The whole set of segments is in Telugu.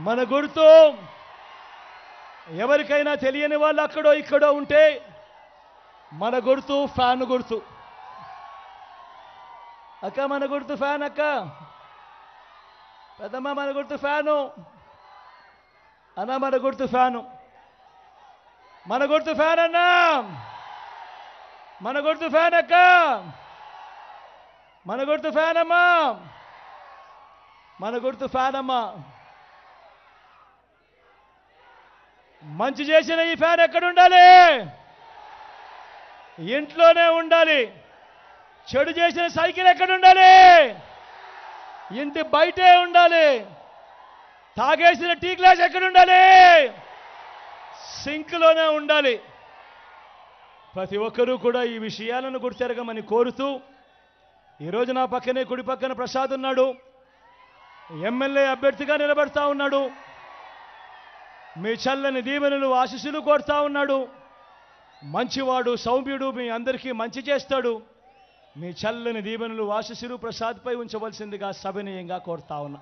మన గుర్తు ఎవరికైనా తెలియని వాళ్ళు అక్కడో ఇక్కడో ఉంటే మన గుర్తు ఫ్యాన్ గుర్తు. అక్క మన గుర్తు ఫ్యాన్, అక్క పెద్దమ్మ మన గుర్తు ఫ్యాను, అన్న మన గుర్తు ఫ్యాను, మన గుర్తు ఫ్యాన్ అన్న, మన గుర్తు ఫ్యాన్ అక్క, మన గుర్తు ఫ్యాన్ అమ్మా, మన గుర్తు ఫ్యాన్ అమ్మా. మంచి చేసిన ఈ ఫ్యాన్ ఎక్కడ ఉండాలి? ఇంట్లోనే ఉండాలి. చెడు చేసిన సైకిల్ ఎక్కడ ఉండాలి? ఇంటి బయటే ఉండాలి. తాగేసిన టీ గ్లాస్ ఎక్కడ ఉండాలి? సింక్లోనే ఉండాలి. ప్రతి ఒక్కరూ కూడా ఈ విషయాలను గుర్తెరగమని కోరుతూ, ఈరోజు నా పక్కనే కుడి పక్కన ప్రసాద్ ఉన్నాడు, ఎమ్మెల్యే అభ్యర్థిగా నిలబడతా ఉన్నాడు. మీ చల్లని దీవెనలు ఆశీస్సులు కోరుతా ఉన్నాడు. మంచివాడు, సౌమ్యుడు, మీ అందరికీ మంచి చేస్తాడు. మీ చల్లని దీవెనలు ఆశీస్సులు ప్రసాద్పై ఉంచవలసిందిగా సవినయంగా కోరుతా ఉన్నా.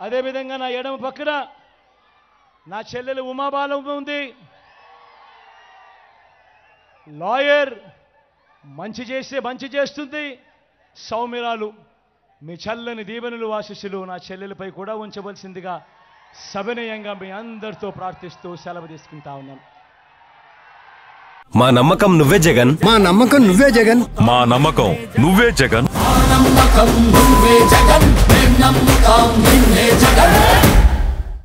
అదేవిధంగా నా ఎడమ పక్కన నా చెల్లెలు ఉమాబాలం ఉంది, లాయర్, మంచి చేస్తుంది, సౌమ్యరాలు. మీ చల్లని దీవెనలు ఆశీస్సులు నా చెల్లెలపై కూడా ఉంచవలసిందిగా సవినయంగా మీ అందరితో ప్రార్థిస్తూ సెలవు తీసుకుంటా ఉన్నాను. మా నమ్మకం నువ్వే జగన్, మా నమ్మకం నువ్వే జగన్, మా నమ్మకం నువ్వే జగన్, నమ్మకం నువ్వే జగన్, నమ్మకం నిన్నే జగన్.